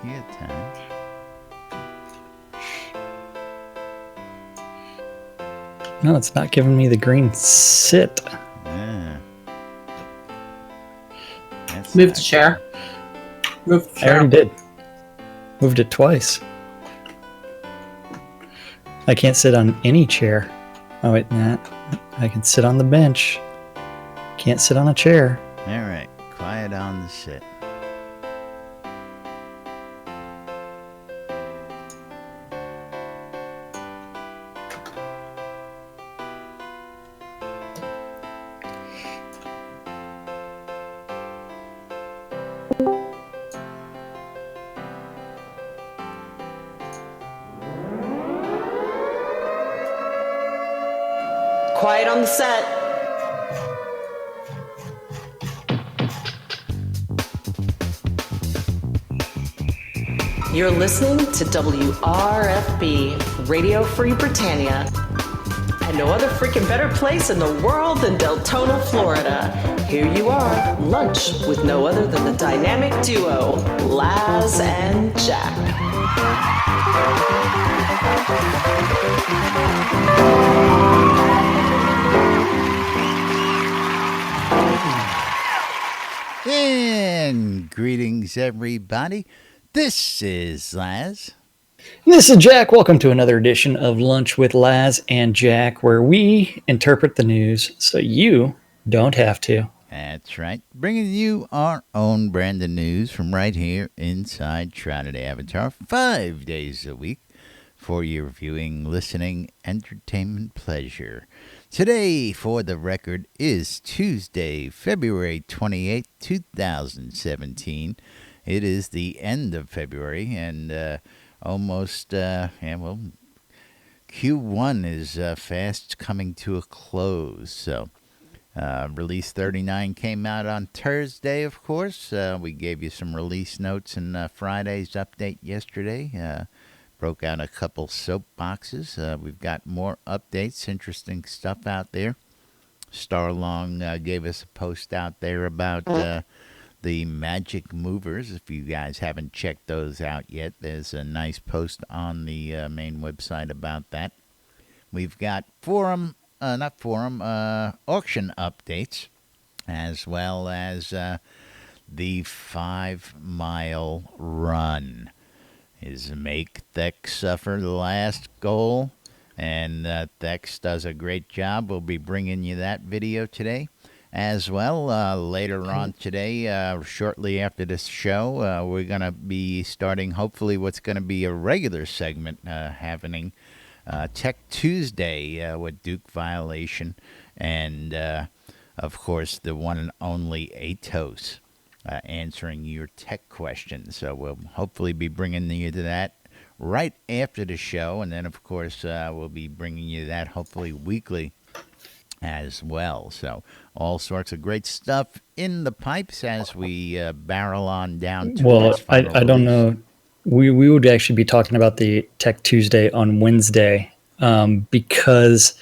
You got time. No, it's not giving me the green sit. Yeah. Move the chair. Move the chair. I already did. Moved it twice. I can't sit on any chair. Oh, wait, nah. I can sit on the bench. Can't sit on a chair. All right. Quiet on the sit. Quiet on the set. You're listening to WRFB, Radio Free Britannia. And no other freaking better place in the world than Deltona, Florida. Here you are, lunch with no other than the dynamic duo, Laz and Jack. And greetings, everybody. This is Laz. This is Jack. Welcome to another edition of Lunch with Laz and Jack, where we interpret the news so you don't have to. That's right. Bringing you our own brand of news from right here inside Shroud Avatar 5 days a week for your viewing, listening, entertainment pleasure. Today, for the record, is Tuesday, February 28, 2017. It is the end of February and almost, Q1 is fast coming to a close. So, Release 39 came out on Thursday, of course. We gave you some release notes in Friday's update yesterday. Broke out a couple soapboxes. We've got more updates, interesting stuff out there. Starlong gave us a post out there about the Magic Movers. If you guys haven't checked those out yet, there's a nice post on the main website about that. We've got auction updates, as well as the 5-mile run. Is make Thex suffer the last goal, and Thex does a great job. We'll be bringing you that video today. As well, later on today, shortly after this show, we're going to be starting, hopefully, what's going to be a regular segment happening, Tech Tuesday with Duke Violation, and, of course, the one and only Atos. Answering your tech questions. So we'll hopefully be bringing you to that right after the show. And then, of course, we'll be bringing you that hopefully weekly as well. So all sorts of great stuff in the pipes as we barrel on down to I don't know. We would actually be talking about the Tech Tuesday on Wednesday because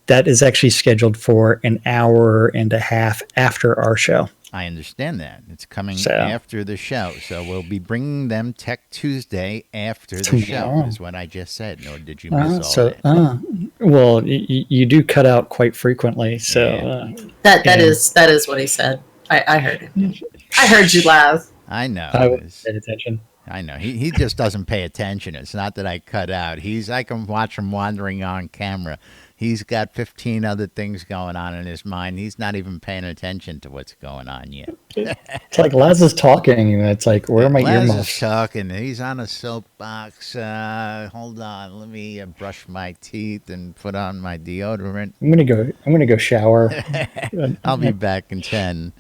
that is actually scheduled for an hour and a half after our show. I understand that. It's coming after the show. So we'll be bringing them Tech Tuesday after the show, is what I just said. Or did you miss all that? Well, you do cut out quite frequently. So That is what he said. I heard it. I heard you laugh. I know. I was paying attention. I know. He just doesn't pay attention. It's not that I cut out. I can watch him wandering on camera. He's got 15 other things going on in his mind. He's not even paying attention to what's going on yet. It's like Laz is talking. It's like, where are my earmuffs? Laz is talking. He's on a soapbox. Hold on. Let me brush my teeth and put on my deodorant. I'm gonna go shower. I'll be back in 10.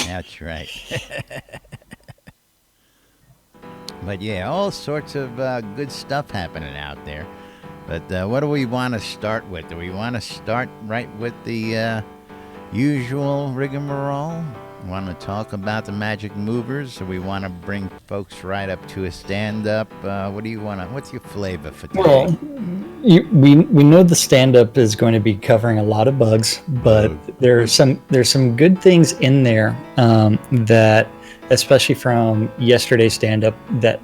That's right. But yeah, all sorts of good stuff happening out there. But what do we want to start with? Do we want to start right with the usual rigmarole? Want to talk about the Magic Movers, or we want to bring folks right up to a stand-up? What do you want to? What's your flavor for today? Well, we know the stand-up is going to be covering a lot of bugs, but there's some good things in there that especially from yesterday's stand-up, that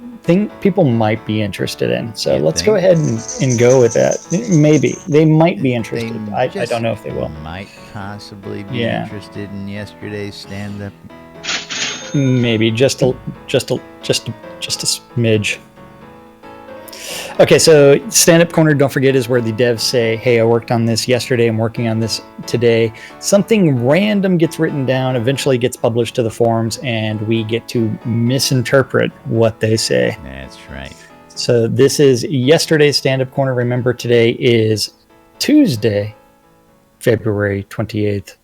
people might be interested in. So You let's think? go ahead and go with that. Maybe they might be interested. I just don't know if they will. Might possibly be Yeah. interested in yesterday's stand-up. Maybe just a smidge. Okay, so stand-up corner, don't forget, is where the devs say, hey, I worked on this yesterday, I'm working on this today. Something random gets written down, eventually gets published to the forums, and we get to misinterpret what they say. That's right. So this is yesterday's stand-up corner. Remember, today is Tuesday, February 28th.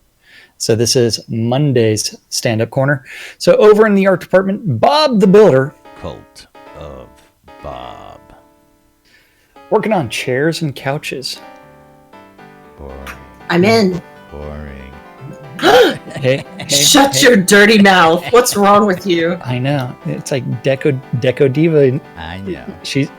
So this is Monday's stand-up corner. So over in the art department, Bob the Builder, Cult of Bob. working on chairs and couches. Boring. I'm in. Boring. Hey, Shut your dirty mouth. What's wrong with you? I know. It's like Deco Diva. I know. She's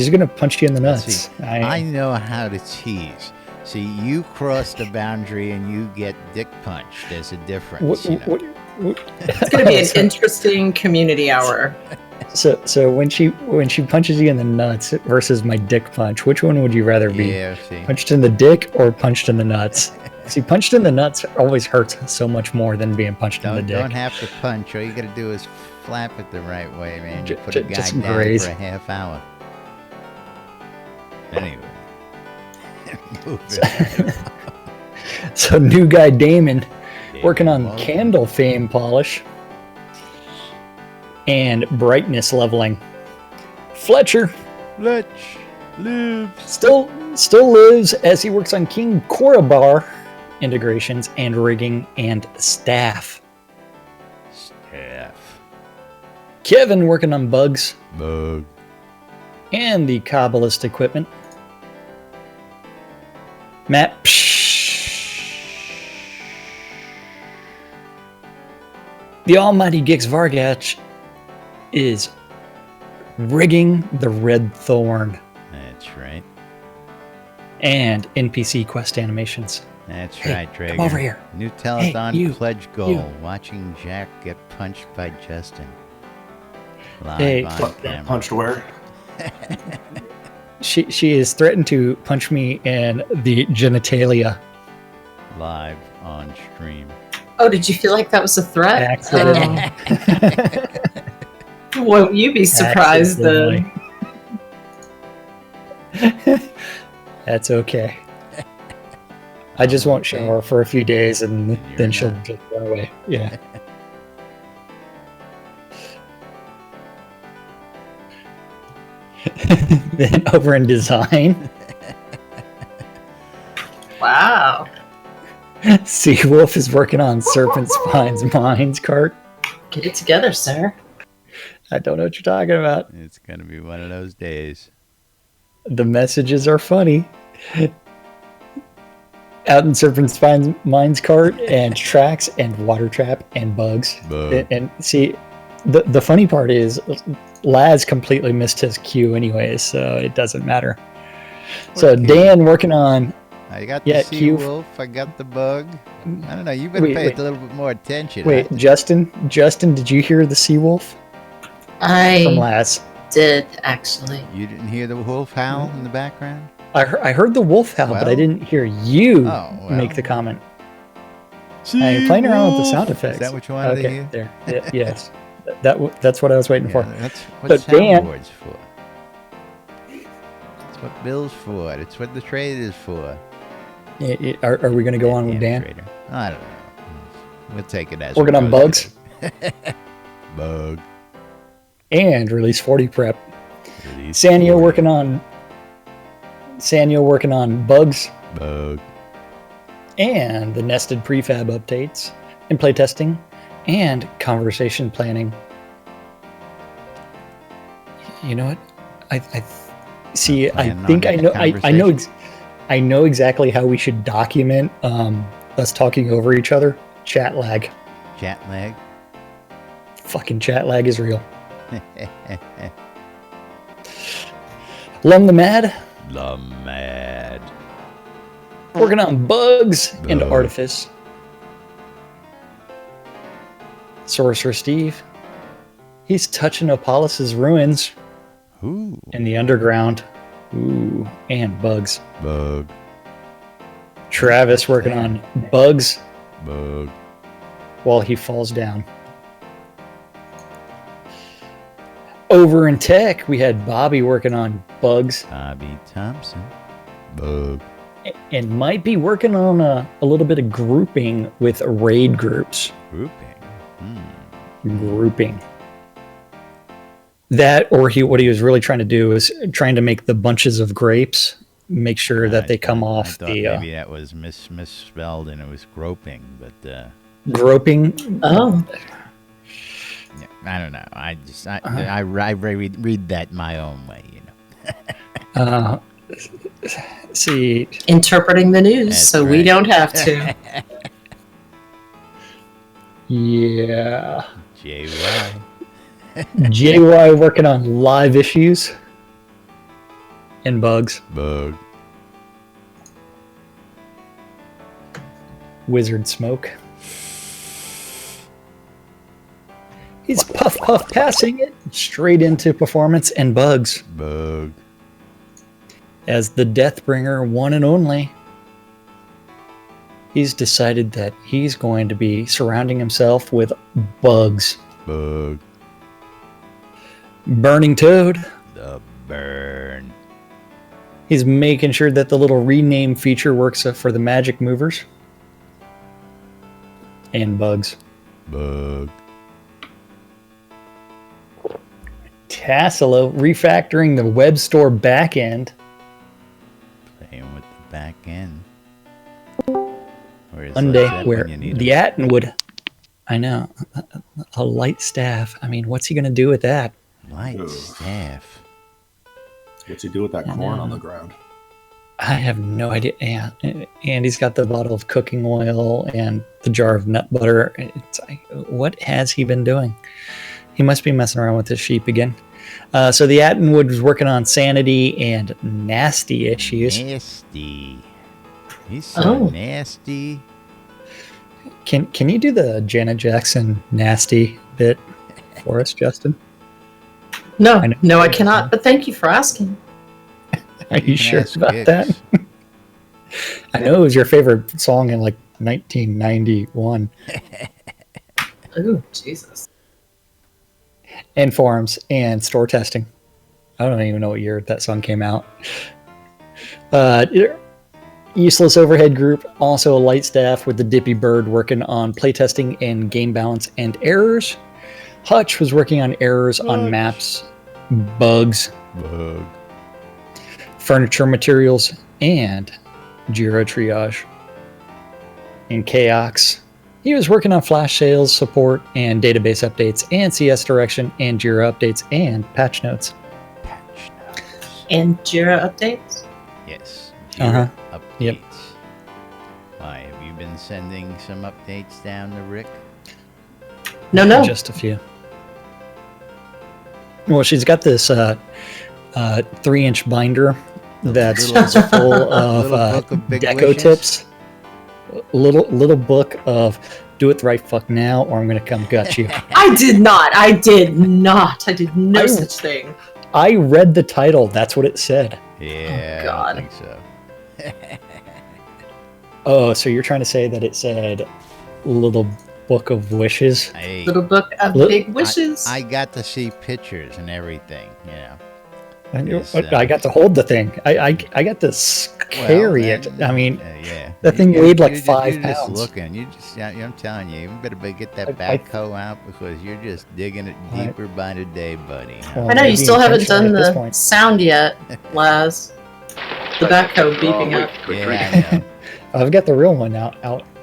gonna punch you in the nuts. See, I know how to tease. See, you cross the boundary and you get dick punched. There's a difference. You know? It's going to be an interesting community hour. So when she punches you in the nuts versus my dick punch, which one would you rather be? Yeah, see. Punched in the dick or punched in the nuts? See, punched in the nuts always hurts so much more than being punched in the dick. Don't have to punch. All you got to do is flap it the right way, man. You put a guy just down graze. for a half hour. Anyway. So new guy Damon working on Damon. candle flame polish and brightness leveling. Fletcher Fletch lives. still lives as he works on King Korobar integrations and rigging and staff. Staff. Kevin working on bugs Bug. and the Kabbalist equipment. Matt the almighty Gix Vargach is rigging the Red Thorn That's right. and NPC quest animations. That's Hey, right, Dragon. come over here. New telethon Hey, you, pledge goal. you. Watching Jack get punched by Justin. Live Hey. on camera. Punched where? She is threatened to punch me in the genitalia. Live on stream. Oh, did you feel like that was a threat? Accidentally. Won't you be surprised then? That's okay. I just won't show her for a few days and then she'll not. just run away. Yeah. Then over in design, Wow. Seawolf is working on Serpent Spine's Mines cart. Get it together, sir. I don't know what you're talking about. It's going to be one of those days. The messages are funny. Out in Serpent Spine's Mines cart and tracks and water trap and bugs. Bug. And see, the funny part is Laz completely missed his cue anyways, so it doesn't matter. So Cue? Dan working on I got Yeah, the sea Q. wolf. I got the bug. I don't know. You better pay Wait. a little bit more attention. wait, Justin, did you hear the Seawolf from I Laz? did, actually. You didn't hear the wolf howl in the background? I heard the wolf howl, but I Well- didn't hear you Oh, well. make the comment. I'm playing around with the sound effects. Is that what you wanted to Okay, hear? there. Yeah, yes. That's what I was waiting Yeah, for. that's what So Dan- soundboard's for. That's what Bill's for. That's what the trade is for. Are we going to go on with Dan? Trader. I don't know. We'll take it as Working it on goes. bugs Bug. and release 40 prep. Release Sanyo 40. working on bugs Bug. and the nested prefab updates and playtesting and conversation planning. You know what? I see. I Planning on think I that know. I know. conversation? I know exactly how we should document us talking over each other. Chat lag. Chat lag. Fucking chat lag is real. Lum the Mad Mad. working on bugs and Bug. artifice. Sorcerer Steve He's touching Opolis's ruins Ooh. in the underground. Ooh, and bugs. Bug. Travis working on bugs Bug. while he falls down. Over in tech, we had Bobby working on bugs Bobby Thompson. Bug. and might be working on a little bit of grouping with raid groups. Grouping. Grouping. That, or what he was really trying to do is trying to make the bunches of grapes, make sure that they come off I thought the maybe that was misspelled and it was groping, but groping. Oh, yeah, I don't know. I read that my own way, you know. See, interpreting the news, That's so we right. don't have to. yeah. JY. JY working on live issues and bugs. Bug. Wizard Smoke. He's puff passing it straight into performance and bugs Bug. as the Deathbringer one and only. He's decided that he's going to be surrounding himself with bugs. Bug. Burning Toad. The burn. He's making sure that the little rename feature works for the magic movers. And bugs. Bug. Tassilo refactoring the web store backend. Playing with the back end. Monday, where the Attenwood. I know. A light staff. I mean, what's he going to do with that? Light Ugh. staff. What's he do with that corn on the ground? I have no idea. Yeah. And he's got the bottle of cooking oil and the jar of nut butter. It's like, what has he been doing? He must be messing around with his sheep again. So the Attenwood was working on sanity and nasty issues. Nasty. He's so nasty. Can you do the Janet Jackson nasty bit for us, Justin? No, I know. no, I cannot. But thank you for asking. Are you can sure ask about Hicks. that? I know it was your favorite song in like 1991. Oh, Jesus. And forums and store testing. I don't even know what year that song came out. Useless Overhead Group, also a light staff with the Dippy Bird working on playtesting and game balance and errors. Hutch was working on errors on maps, bugs, Bug. furniture materials, and Jira triage. In Chaos, he was working on flash sales support and database updates and CS direction and Jira updates and patch notes. Patch notes. And Jira updates? Yes. Uh-huh. Updates. Yep. Why, have you been sending some updates down to Rick? No. Just a few. Well, she's got this 3-inch binder that's Little- full of little book of big deco wishes? tips. Little book of do it the right fuck now or I'm going to come gut you. I did not. I did no I- such thing. I read the title. That's what it said. Yeah, God. I don't think so. Oh, so you're trying to say that it said little book of wishes? Hey, Little book of Look, big wishes. I got to see pictures and everything, you know. Yes, I got to hold the thing. I got to carry it. I mean, yeah. that thing weighed like 5 you're just pounds. looking. I'm telling you, you better get that I- backhoe out because you're just digging it deeper by the day, buddy. Well, I know you maybe still haven't intentionally done at this the point. sound yet, Laz. The backhoe beeping up. Yeah, I know. I've got the real one out.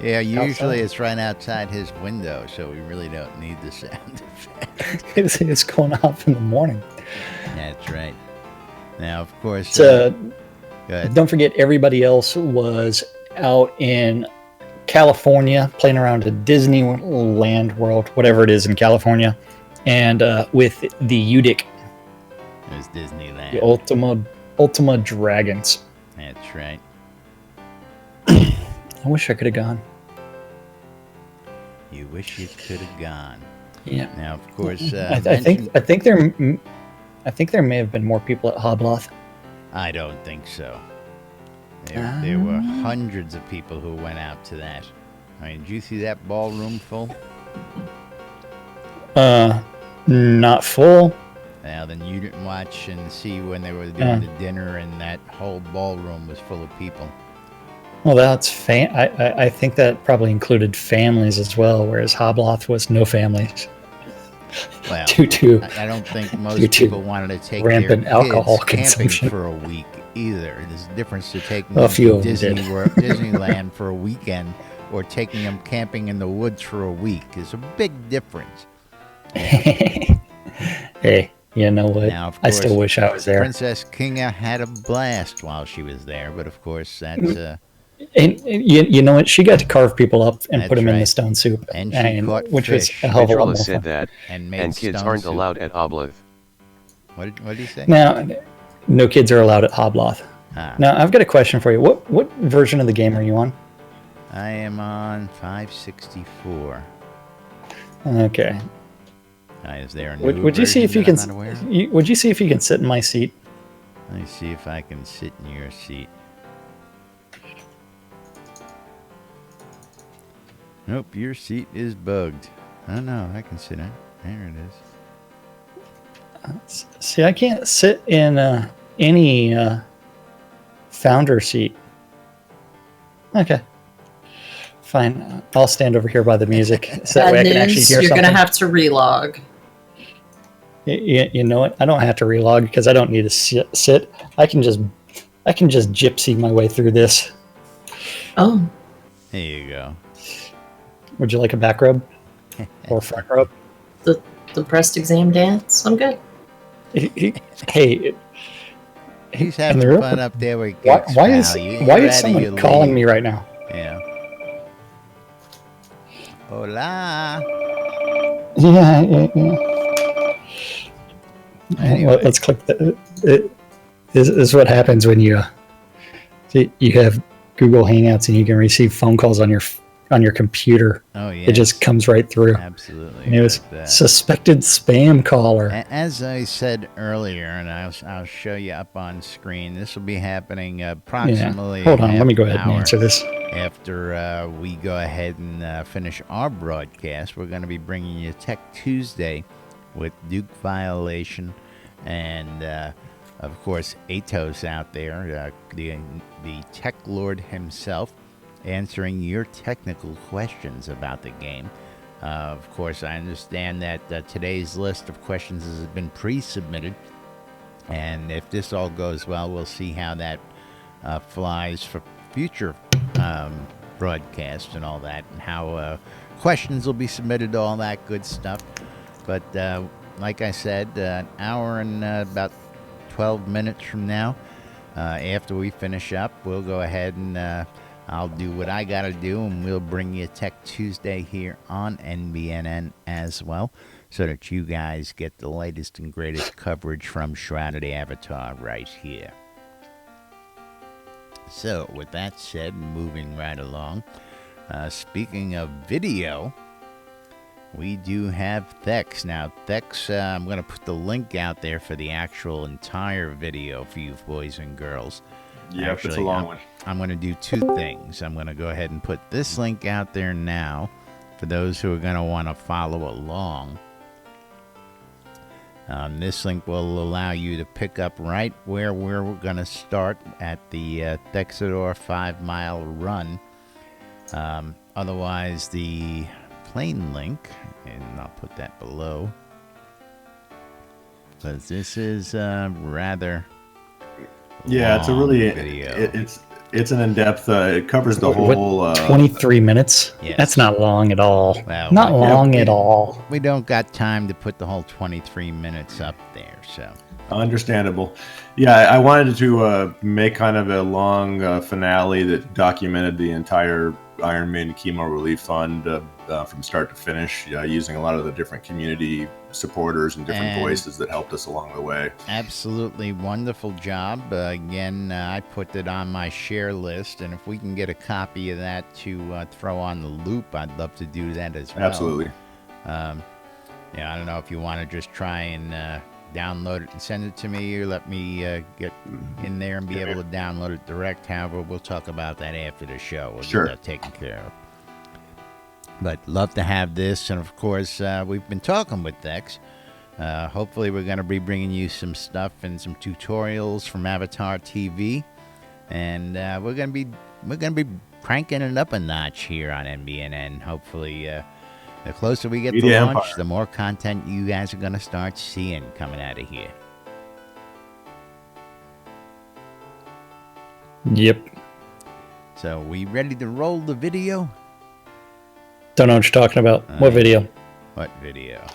Yeah, usually Outside. it's right outside his window, so we really don't need the sound effect. It's going off in the morning. That's right. Now, of course, So go ahead. don't forget, everybody else was out in California playing around at Disneyland World, whatever it is in California, and with the UDIC, It was Disneyland. the Ultima Dragons. That's right. I wish I could have gone. You wish you could have gone. Yeah. Now, of course, I think there may have been more people at Hobloth. I don't think so. There were hundreds of people who went out to that. I mean, did you see that ballroom full? Not full. Now, then you didn't watch and see when they were doing the dinner, and that whole ballroom was full of people. Well, that's I think that probably included families as well, whereas Hobloth was no families. Well, I don't think most people wanted to take rampant their alcohol kids camping consumption for a week either. There's a difference to taking A them few to of them did. Disneyland for a weekend or taking them camping in the woods for a week. There's a big difference. Hey, you know what? Now, of I course, still wish I was there. Princess Kinga had a blast while she was there, but of course that's And you know what? She got to carve people up and put That's them in the right. stone soup, And she caught which was fish. a hell of a lot more Ventrella said fun. that, and made and kids stone aren't soup. allowed at Obloth. What did he say? Now, no kids are allowed at Hobloth. Ah. Now, I've got a question for you. What version of the game are you on? I am on 564. Okay. Is there a new Would you see if you version can? that I'm not aware of? Would you see if you can sit in my seat? Let me see if I can sit in your seat. Nope, your seat is bugged. Oh no, I can sit in. There it is. See, I can't sit in any founder seat. Okay. Fine. I'll stand over here by the music so that Bad way I can actually news, hear you're something. going to have to relog. You know what? I don't have to relog because I don't need to sit. I can just gypsy my way through this. Oh, There you go. Would you like a back rub or front rub? the breast exam dance? I'm good. Hey, He's having the real- fun up there with why, Geeks, why pal. is You're why out is of someone your calling league. me right now? Yeah. Hola. Yeah. Anyway. Let's click that. This is what happens when you have Google Hangouts and you can receive phone calls on your computer. Oh yeah. It just comes right through. Absolutely. And it was But, suspected spam caller. as I said earlier, and I'll show you up on screen, this will be happening approximately. Hold on, half let me go an ahead and hour answer this. After we go ahead and finish our broadcast, we're going to be bringing you Tech Tuesday with Duke Violation and, of course, Atos out there, the Tech Lord himself, answering your technical questions about the game. Of course, I understand that today's list of questions has been pre-submitted, and if this all goes well, we'll see how that flies for future broadcasts and all that, and how questions will be submitted, all that good stuff. But like I said, an hour and about 12 minutes from now, after we finish up, we'll go ahead and I'll do what I got to do, and we'll bring you Tech Tuesday here on NBNN as well, so that you guys get the latest and greatest coverage from Shrouded Avatar right here. So, with that said, moving right along, speaking of video, we do have Thex. Now, Thex, I'm going to put the link out there for the actual entire video for you boys and girls. Yeah, it's a long one. I'm going to do two things. I'm going to go ahead and put this link out there now for those who are going to want to follow along. This link will allow you to pick up right where we're going to start at the Thexador 5-mile run. Otherwise, the plain link, and I'll put that below, because this is rather Yeah, it's a long really video. it's an in-depth. It covers the whole. 23 minutes? Yes. That's not long at all. Well, Not yeah, long at all. We don't got time to put the whole 23 minutes up there, so. Understandable. Yeah, I wanted to make kind of a long finale that documented the entire Iron Maiden Chemo Relief Fund from start to finish, using a lot of the different community supporters and different voices that helped us along the way. Absolutely wonderful job. Again, I put it on my share list, and if we can get a copy of that to throw on the loop, I'd love to do that as well. Absolutely. Yeah, I don't know if you want to just try and download it and send it to me, or let me get in there and be able to download it direct. However, we'll talk about that after the show. We'll Sure. get that taken care of. But love to have this, and of course, we've been talking with Dex. Hopefully, we're going to be bringing you some stuff and some tutorials from Avatar TV, and we're going to be cranking it up a notch here on NBNN. Hopefully, the closer we get to launch, Empire. the more content you guys are going to start seeing coming out of here. Yep. So, we ready to roll the video? Don't know what you're talking about. What video? What video?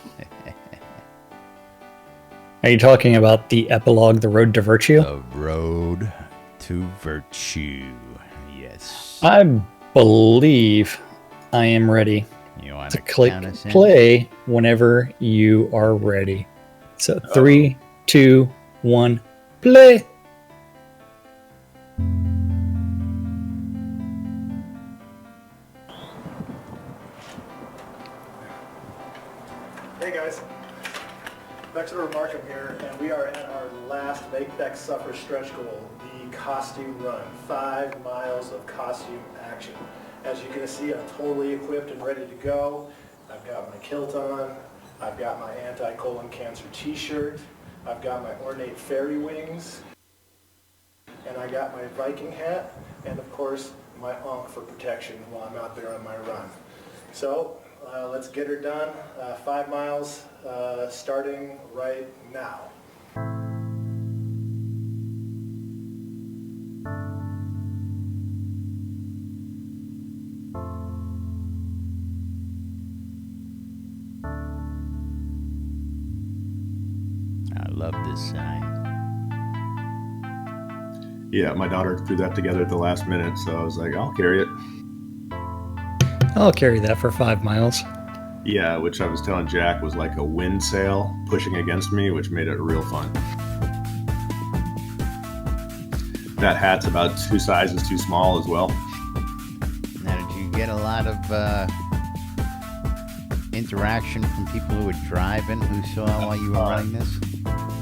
Are you talking about the epilogue, The Road to Virtue? The Road to Virtue. Yes. I believe I am ready You want to to click count us in? play whenever you are ready. So 3, 2, 1, play. Hey guys, Vexor Markham here, and we are at our last Make Dex Suffer stretch goal, the costume run. 5 miles of costume action. As you can see, I'm totally equipped and ready to go. I've got my kilt on, I've got my anti-colon cancer t-shirt, I've got my ornate fairy wings, and I got my Viking hat, and of course, my ankh for protection while I'm out there on my run. So, let's get her done. 5 miles starting right now. I love this sign. Yeah, my daughter threw that together at the last minute, so I was like, I'll carry it. I'll carry that for 5 miles. Yeah, which I was telling Jack was like a wind sail pushing against me, which made it real fun. That hat's about 2 sizes too small as well. Now, did you get a lot of interaction from people who were driving who saw while you were running this?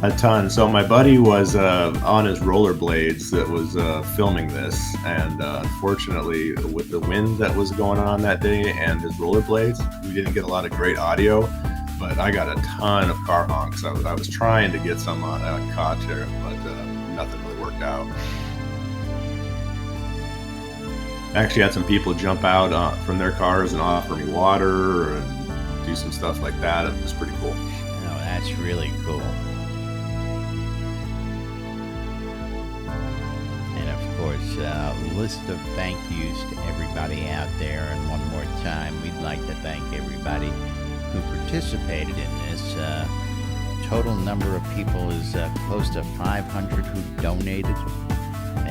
A ton. So my buddy was on his rollerblades that was filming this, and unfortunately, with the wind that was going on that day and his rollerblades, we didn't get a lot of great audio. But I got a ton of car honks. I was trying to get some on caught there, but nothing really worked out. I actually had some people jump out from their cars and offer me water and do some stuff like that. It was pretty cool. Oh, that's really cool. And of course, a list of thank yous to everybody out there. And one more time, we'd like to thank everybody who participated in this. Total number of people is close to 500 who donated.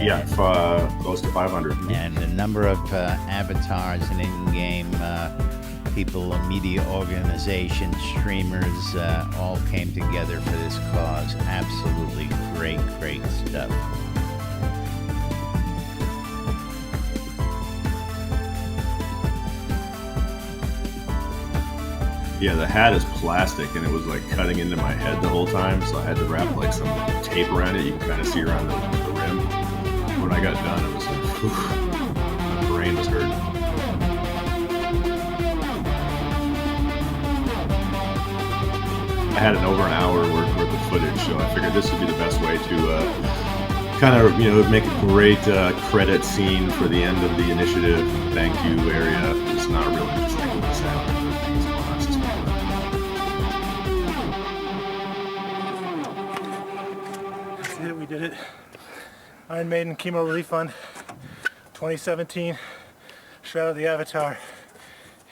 Yeah, close to 500. And the number of avatars and in-game people, media organizations, streamers, all came together for this cause. Absolutely great stuff. Yeah, the hat is plastic, and it was like cutting into my head the whole time, so I had to wrap like some tape around it. You can kind of see around the rim. When I got done, it was like, whew, my brain was hurting. I had over an hour worth of footage, so I figured this would be the best way to kind of, make a great credit scene for the end of the initiative. Thank you area. It's not really just like the sound. That's it, we did it. Iron Maiden Chemo Relief Fund 2017, Shroud of the Avatar.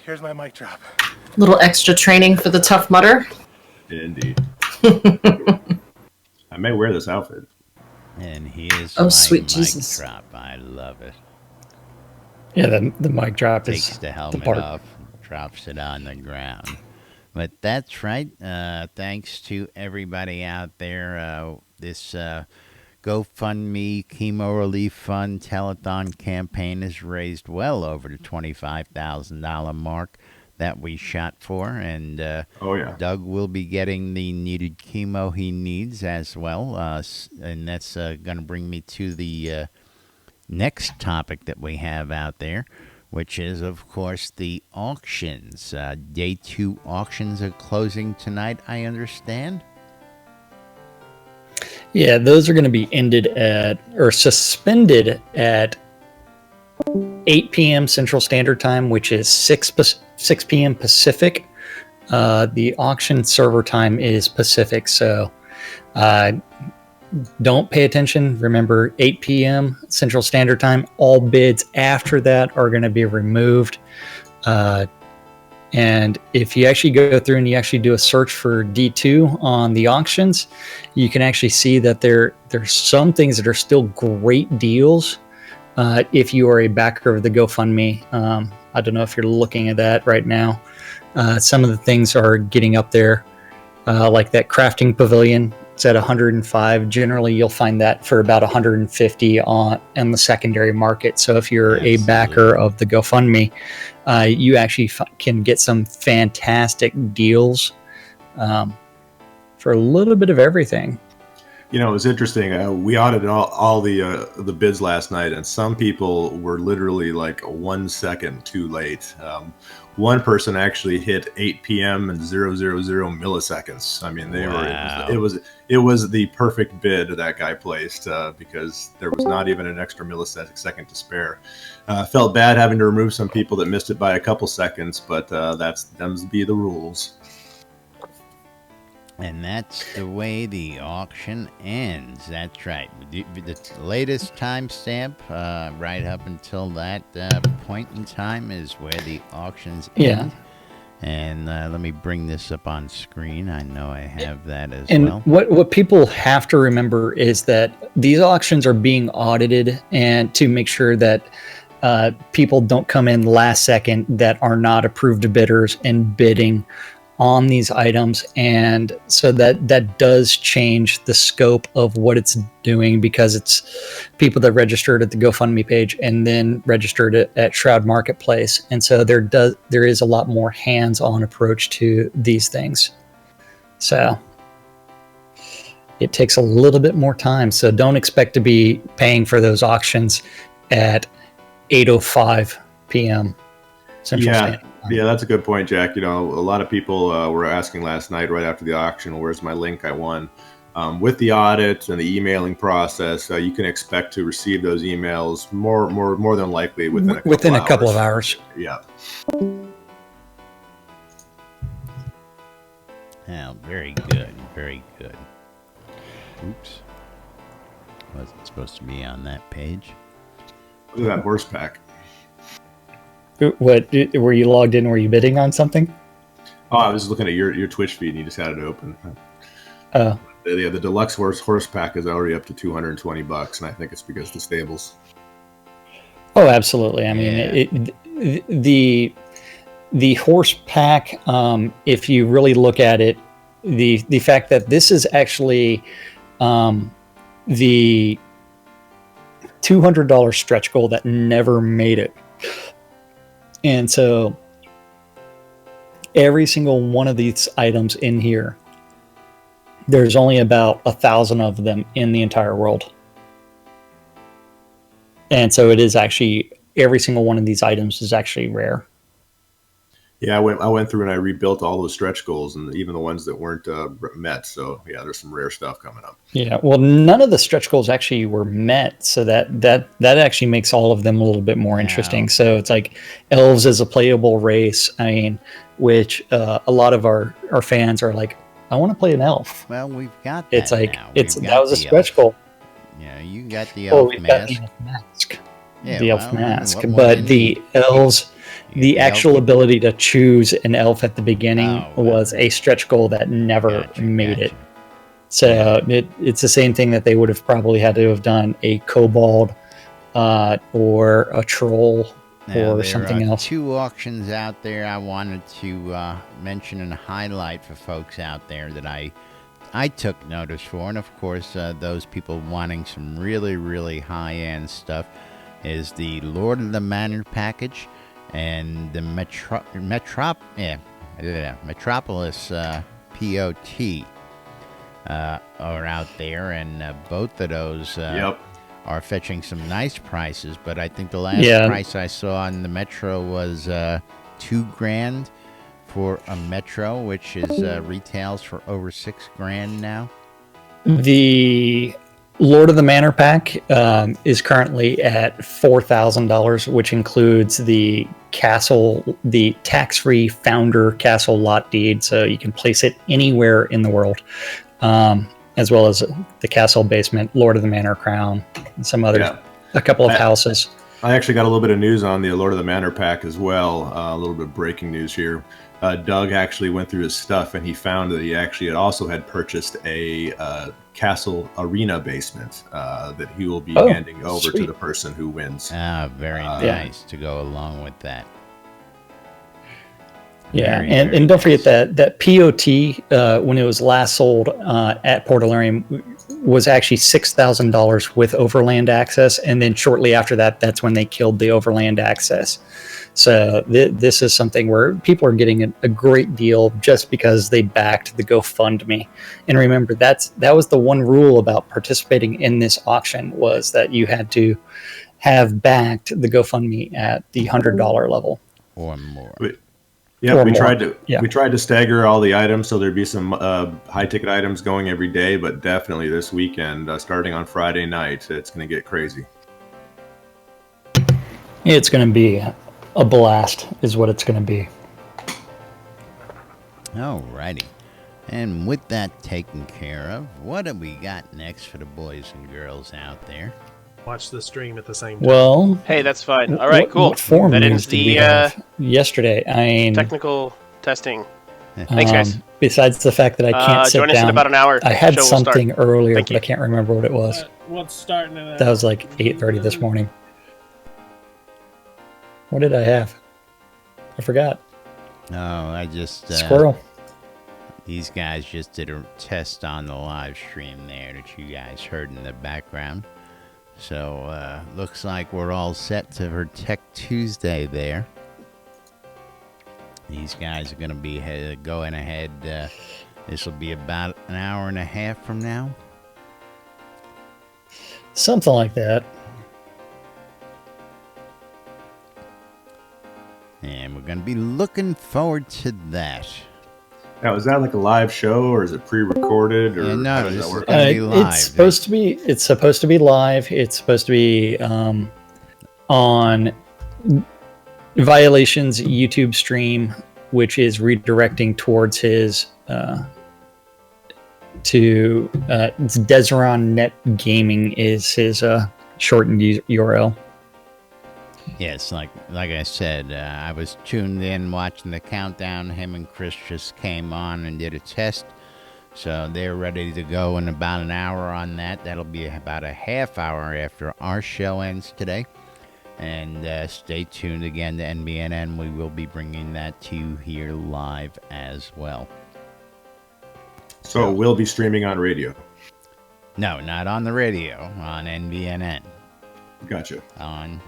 Here's my mic drop. Little extra training for the Tough Mudder. Indeed. I may wear this outfit. And here's Oh, my sweet mic Jesus. drop. I love it. Yeah, the mic drop is Takes the helmet part. off, drops it on the ground. But that's right. Thanks to everybody out there. This GoFundMe Chemo Relief Fund telethon campaign has raised well over the $25,000 mark. that we shot for, and Oh yeah. Doug will be getting the needed chemo he needs as well, and that's going to bring me to the next topic that we have out there, which is, of course, the auctions. Day 2 auctions are closing tonight, I understand. Yeah, those are going to be ended at or suspended at 8 p.m. Central Standard Time, which is 6 p.m. Pacific. The auction server time is Pacific, so don't pay attention. Remember, 8 p.m. Central Standard Time. All bids after that are going to be removed. And if you actually go through and you actually do a search for D2 on the auctions, you can actually see that there's some things that are still great deals. If you are a backer of the GoFundMe, I don't know if you're looking at that right now. Some of the things are getting up there, like that crafting pavilion. It's at 105. Generally, you'll find that for about 150 on the secondary market. So if you're a backer of the GoFundMe, you actually can get some fantastic deals for a little bit of everything. You know, it was interesting. We audited all the bids last night, and some people were literally like 1 second too late. One person actually hit 8 p.m. and 000 milliseconds. I mean, it was the perfect bid that guy placed because there was not even an extra millisecond to spare. Felt bad having to remove some people that missed it by a couple seconds, but that's them be the rules. And that's the way the auction ends. That's right. The latest timestamp, right up until that point in time, is where the auctions end. And let me bring this up on screen. I know I have that as well. And what people have to remember is that these auctions are being audited, and to make sure that people don't come in last second that are not approved bidders and bidding on these items. And so that does change the scope of what it's doing, because it's people that registered at the GoFundMe page and then registered it at Shroud Marketplace. And so there is a lot more hands-on approach to these things. So it takes a little bit more time. So don't expect to be paying for those auctions at 8:05 p.m. Central Standard Time. Yeah, that's a good point, Jack. You know, a lot of people were asking last night right after the auction, where's my link I won? With the audit and the emailing process, you can expect to receive those emails more than likely within a couple of hours. Yeah. Oh, very good. Very good. Oops. Wasn't supposed to be on that page. Look at that horse pack. What, were you logged in? Were you bidding on something? Oh, I was looking at your Twitch feed and you just had it open. Oh. Yeah, the deluxe horse pack is already up to $220, and I think it's because of the stables. Oh, absolutely. I mean, the horse pack, if you really look at it, the fact that this is actually the $200 stretch goal that never made it. And so every single one of these items in here, there's only about 1,000 of them in the entire world. And so it is actually, every single one of these items is actually rare. Yeah, I went through and I rebuilt all those stretch goals, and even the ones that weren't met. So yeah, there's some rare stuff coming up. Yeah, well, none of the stretch goals actually were met, so that actually makes all of them a little bit more interesting. So it's like elves as a playable race. I mean, which a lot of our fans are like, I want to play an elf. Well, we've got that. It's like now. that was a stretch goal. Yeah, you got the elf mask. The elf mask. Yeah, the elf mask, but the elves. The actual ability to choose an elf at the beginning was a stretch goal that never made it. So it's the same thing that they would have probably had to have done a kobold or a troll or something else. 2 auctions out there I wanted to mention and highlight for folks out there that I took notice for. And of course, those people wanting some really, really high-end stuff is the Lord of the Manor package. and the Metropolis POT are out there, and both of those are fetching some nice prices. But I think the last price I saw on the Metro was $2,000 for a Metro, which is retails for over $6,000 now. The Lord of the Manor pack is currently at $4,000, which includes the castle, the tax-free founder castle lot deed, so you can place it anywhere in the world, as well as the castle basement, Lord of the Manor crown, and some other, a couple of houses. I actually got a little bit of news on the Lord of the Manor pack as well. A little bit of breaking news here. Doug actually went through his stuff, and he found that he actually had purchased a castle arena basement that he will be handing over to the person who wins. Very nice to go along with that. Yeah, and don't forget that POT, when it was last sold at Portalarium, was actually $6,000 with overland access, and then shortly after that, that's when they killed the overland access. So this is something where people are getting a great deal just because they backed the GoFundMe. And remember, that was the one rule about participating in this auction, was that you had to have backed the GoFundMe at the $100 level or more. Yeah, we tried to stagger all the items so there'd be some high ticket items going every day, but definitely this weekend, starting on Friday night, it's going to get crazy. It's going to be a blast, is what it's going to be. Alrighty, and with that taken care of, what have we got next for the boys and girls out there? Watch the stream at the same time. Well, hey, that's fine. All right, cool. What form that ends the yesterday. Technical testing. Thanks, guys. Besides the fact that I can't sit join down, us in about an hour. I had Show something earlier, but I can't remember what it was. What's starting at that was like 8:30 this morning. What did I have? I forgot. No, I just squirrel. These guys just did a test on the live stream there that you guys heard in the background. So, looks like we're all set for Tech Tuesday there. These guys are going to be going ahead. This will be about an hour and a half from now. Something like that. And we're going to be looking forward to that. Now, is that like a live show, or is it pre-recorded, or no, how does that work? It's supposed to be. It's supposed to be live. It's supposed to be on Violation's YouTube stream, which is redirecting towards his it's Deseron Net Gaming is his shortened URL. Yes, like I said, I was tuned in watching the countdown. Him and Chris just came on and did a test. So they're ready to go in about an hour on that. That'll be about a half hour after our show ends today. And stay tuned again to NBNN. We will be bringing that to you here live as well. So we'll be streaming on radio? No, not on the radio. On NBNN. Gotcha. On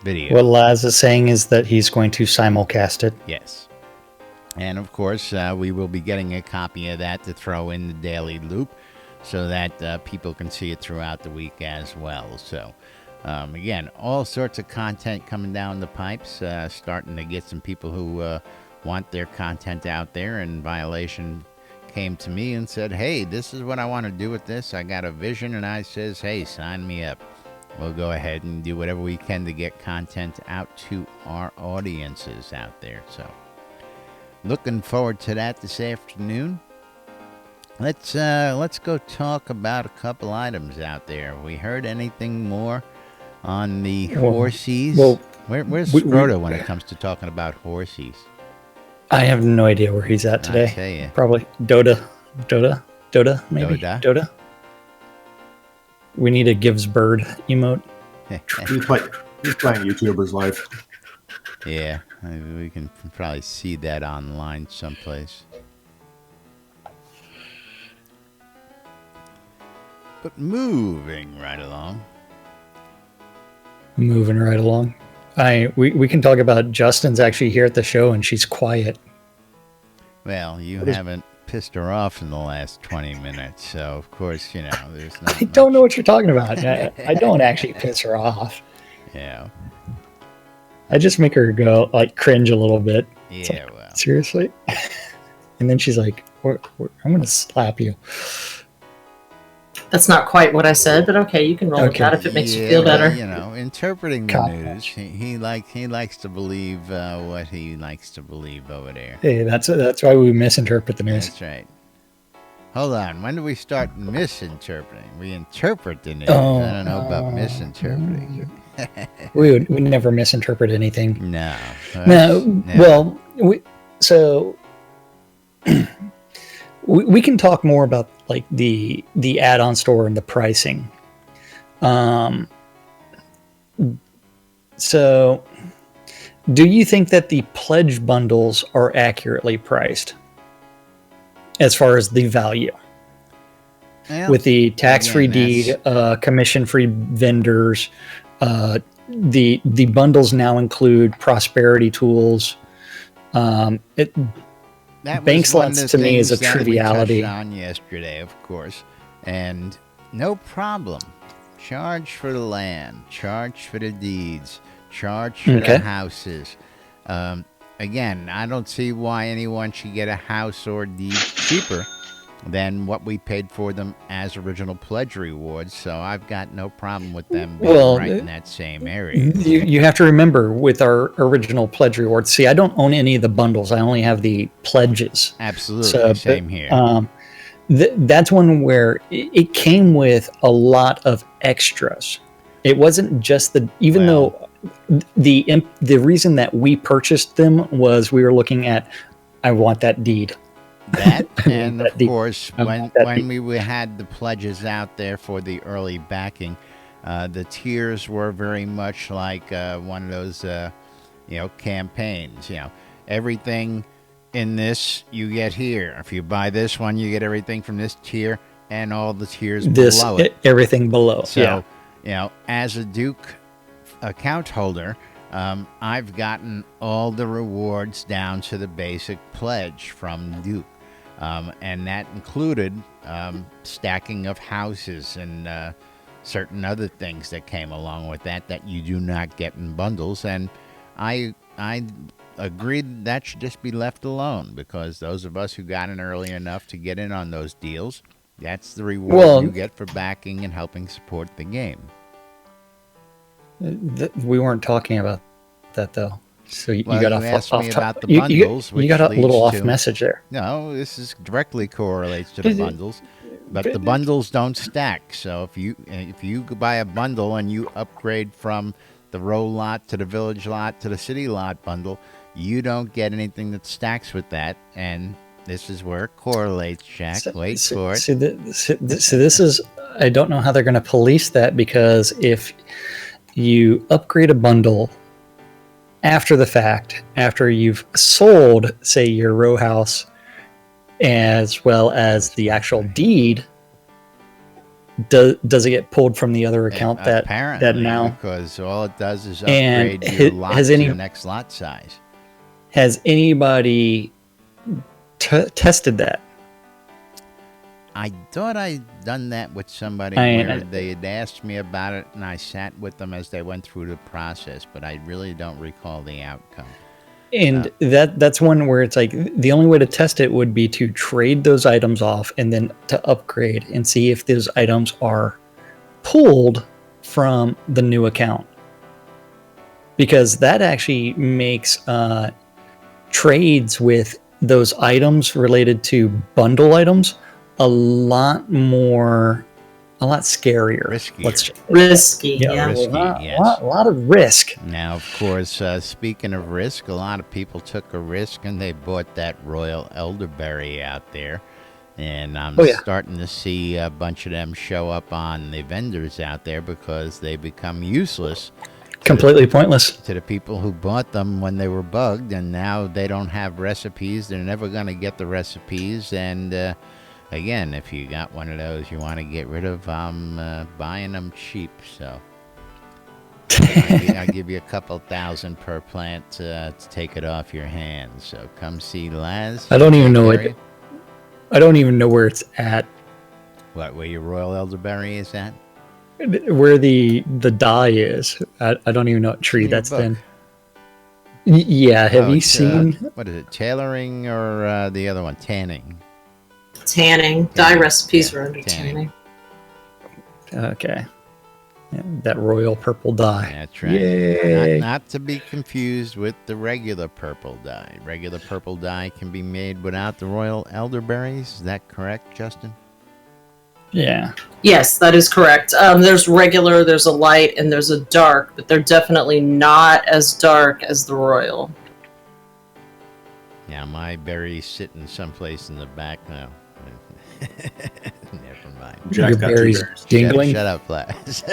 video. What Laz is saying is that he's going to simulcast it. Yes. And of course, we will be getting a copy of that to throw in the daily loop so that people can see it throughout the week as well. So, again, all sorts of content coming down the pipes, starting to get some people who want their content out there. And Violation came to me and said, hey, this is what I want to do with this. I got a vision. And I says, hey, sign me up. We'll go ahead and do whatever we can to get content out to our audiences out there. So, looking forward to that this afternoon. Let's go talk about a couple items out there. Have we heard anything more on the horsies? Well, where's Shroud when it comes to talking about horsies? I have no idea where he's at today. I'll tell you. Probably Dota, maybe Dota. We need a gives bird emote. He's playing YouTuber's life. Yeah, we can probably see that online someplace. But moving right along. We can talk about Justin's actually here at the show, and she's quiet. Well, you haven't pissed her off in the last 20 minutes, so of course, there's not I don't know much. what you're talking about. I don't actually piss her off. Yeah. I just make her go like cringe a little bit. It's Yeah, like, well. seriously? And then she's like, I'm going to slap you. That's not quite what I said, but okay, you can roll with Okay. that if it makes you feel well, better. Interpreting the Cop news, he likes to believe what he likes to believe over there. Hey, that's why we misinterpret the news. That's right. Hold on. When do we start misinterpreting? We interpret the news. Oh, I don't know about misinterpreting. We never misinterpret anything. No. No, never. well, we can talk more about like the add-on store and the pricing. So do you think that the pledge bundles are accurately priced as far as the value? Well, With the tax-free again, deed, commission-free vendors, the bundles now include prosperity tools. that bank was one of slots the to me is a things that triviality. we touched on yesterday, of course, and no problem. Charge for the land, charge for the deeds, charge for Okay. the houses. Again, I don't see why anyone should get a house or deed cheaper than what we paid for them as original pledge rewards. So I've got no problem with them being Well, right in that same area. You have to remember with our original pledge rewards. See, I don't own any of the bundles. I only have the pledges. Absolutely, So, same here. That's one where it came with a lot of extras. It wasn't just though the reason that we purchased them was we were looking at, I want that deed. That and that of deed. course when that we had the pledges out there for the early backing, the tiers were very much like one of those campaigns. Everything in this you get here. If you buy this one, you get everything from this tier and all the tiers below it. Everything below. So as a Duke account holder, I've gotten all the rewards down to the basic pledge from Duke. And that included stacking of houses and certain other things that came along with that you do not get in bundles. And I agreed that should just be left alone, because those of us who got in early enough to get in on those deals, that's the reward you get for backing and helping support the game. We weren't talking about that though. So you got you off asked me top. about the bundles, You got a which little leads off to- message there. No, this is directly correlates to the bundles, but the bundles don't stack. So if you buy a bundle and you upgrade from the row lot to the village lot to the city lot bundle, you don't get anything that stacks with that. And this is where it correlates, Jack. Wait for it. So this is, I don't know how they're going to police that, because if you upgrade a bundle after the fact, after you've sold, say, your row house as well as the actual deed, does it get pulled from the other account Apparently, that now? Because all it does is And upgrade your lot has to any- the next lot size. Has anybody tested that? I thought I'd done that with somebody I- where they had asked me about it, and I sat with them as they went through the process, but I really don't recall the outcome. And that's one where it's like the only way to test it would be to trade those items off and then to upgrade and see if those items are pulled from the new account, because that actually makes trades with those items related to bundle items a lot scarier. Riskier. Risky, yeah. risky, A yes. lot of risk. Now, of course, speaking of risk, a lot of people took a risk and they bought that royal elderberry out there. And I'm starting to see a bunch of them show up on the vendors out there because they become useless. Completely pointless. To the people who bought them when they were bugged, and now they don't have recipes. They're never going to get the recipes. And again, if you got one of those you want to get rid of, I'm buying them cheap. So I'll give you a couple thousand per plant to take it off your hands. So come see Laz. I don't even know area. it. I don't even know where it's at. What, where your royal elderberry is at? Where the dye is. I don't even know what tree In your that's book. been. Yeah, have you it's, seen? what is it, tailoring or the other one, tanning? Tanning. Dye recipes are under tanning. Okay. Yeah, that royal purple dye. That's right. Yay. Not to be confused with the regular purple dye. Regular purple dye can be made without the royal elderberries. Is that correct, Justin? Yeah. Yes, that is correct. There's regular, there's a light, and there's a dark, but they're definitely not as dark as the royal. Now, my berry's sitting someplace in the back now. Never mind. Your berries dingling. Shut up, Laz.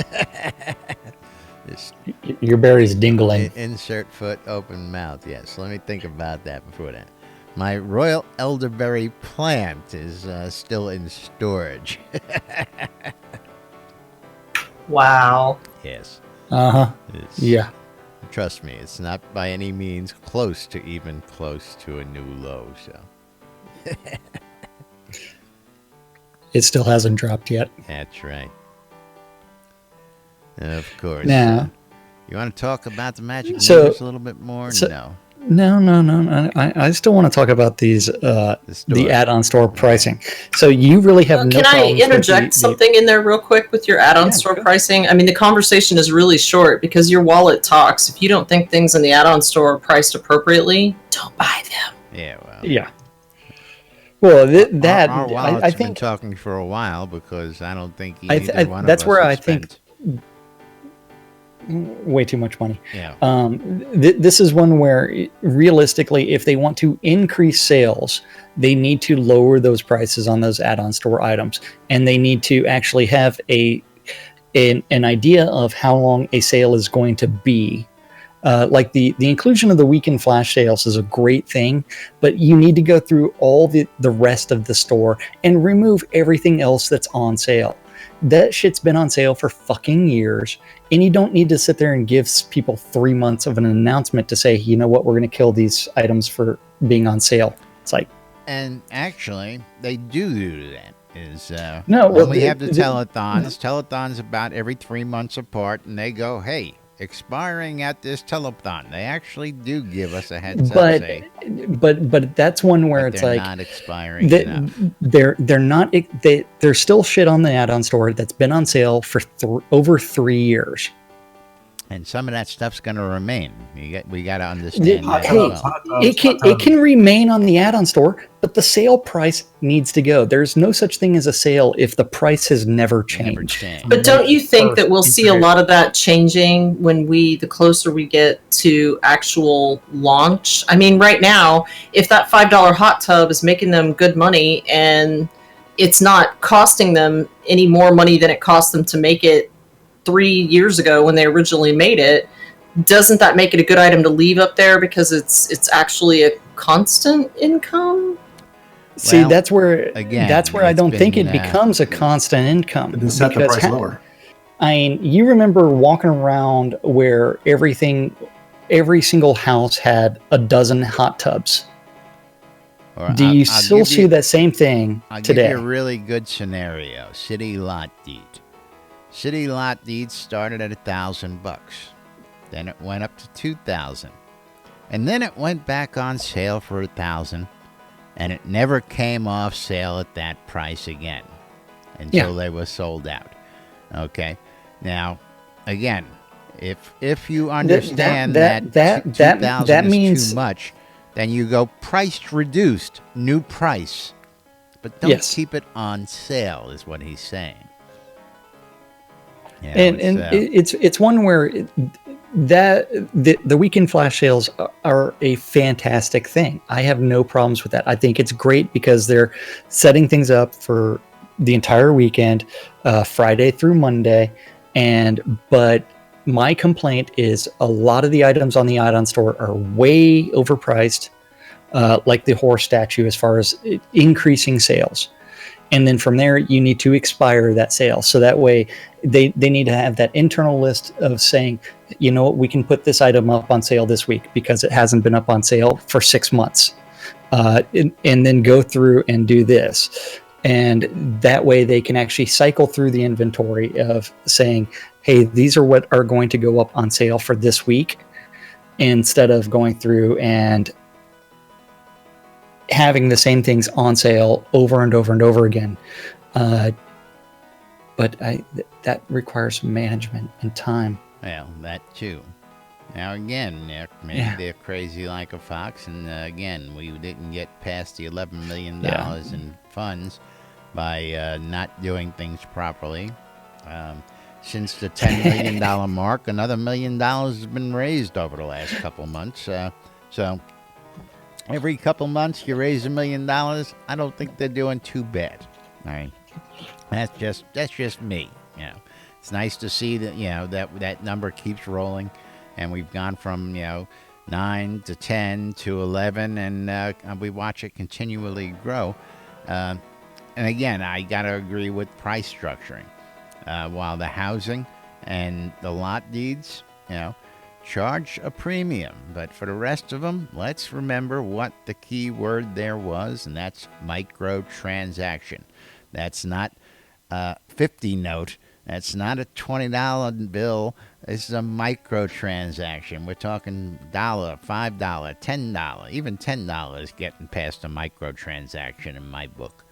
Just Your berries dingling. insert foot, open mouth. Yes, let me think about that before that. My royal elderberry plant is still in storage. Wow. Yes. Uh-huh. Yeah. Trust me, it's not by any means close to even close to a new low. So It still hasn't dropped yet. that's right. Of course. Now, you want to talk about the magic So- numbers a little bit more? No. No. I still want to talk about these store. the add-on store pricing. So you really have no Can I problems with interject something in there real quick with your add-on store pricing? I mean, the conversation is really short because your wallet talks. If you don't think things in the add-on store are priced appropriately, don't buy them. Yeah, well. Yeah. Well, Our wallets I have been think talking for a while because I don't think I either th- one that's of us where has I think spent- way too much money. Yeah. This is one where realistically, if they want to increase sales, they need to lower those prices on those add-on store items, and they need to actually have an idea of how long a sale is going to be. Like the inclusion of the weekend flash sales is a great thing, but you need to go through all the rest of the store and remove everything else that's on sale. That shit's been on sale for fucking years, and you don't need to sit there and give people 3 months of an announcement to say, you know what, we're going to kill these items for being on sale. It's like, And actually, they do that. No, when well, we have the telethons about every 3 months apart, and they go, hey, expiring at this telethon. They actually do give us a heads up. but that's one where it's they're like not expiring enough. There's still shit on the add-on store that's been on sale for over 3 years. And some of that stuff's going to remain. We got to understand that. Hey, as well. it can remain on the add-on store, but the sale price needs to go. There's no such thing as a sale if the price has never changed. But don't you think that we'll see a lot of that changing when the closer we get to actual launch? I mean, right now, if that $5 hot tub is making them good money and it's not costing them any more money than it cost them to make it 3 years ago when they originally made it, doesn't that make it a good item to leave up there because it's actually a constant income? See, Well, that's where again, I don't think been, it becomes a constant income. Then set the price lower. I mean, you remember walking around where every single house had a dozen hot tubs. Do you still see that same thing today? I'll give you a really good scenario. City lot deed. City lot deeds started at $1,000. Then it went up to $2,000, and then it went back on sale for $1,000, and it never came off sale at that price again until they were sold out. Okay, now again, if you understand that $2,000 means is too much, then you go price reduced, new price, but don't keep it on sale. Is what he's saying. You know, it's one where the weekend flash sales are a fantastic thing. I have no problems with that. I think it's great because they're setting things up for the entire weekend, Friday through Monday. But my complaint is a lot of the items on the add-on store are way overpriced, like the horse statue, as far as increasing sales. And then from there, you need to expire that sale. So that way, they need to have that internal list of saying, you know what, we can put this item up on sale this week because it hasn't been up on sale for 6 months. And then go through and do this. And that way they can actually cycle through the inventory of saying, hey, these are what are going to go up on sale for this week, instead of going through and having the same things on sale over and over and over again. But that requires management and time. Well, that too. Now again, maybe they're crazy like a fox, and again, we didn't get past the $11 million in funds by not doing things properly. Since the $10 million mark, another $1 million has been raised over the last couple months. So every couple months you raise $1 million. I don't think they're doing too bad. All right, that's just me. It's nice to see that that number keeps rolling, and we've gone from 9 to 10 to 11, and we watch it continually grow. And again, I gotta agree with price structuring. While the housing and the lot deeds, charge a premium. But for the rest of them, let's remember what the key word there was, and that's microtransaction. That's not a 50 note. That's not a $20 bill. This is a microtransaction. We're talking $1, $5, $10, even $10 getting past a microtransaction in my book.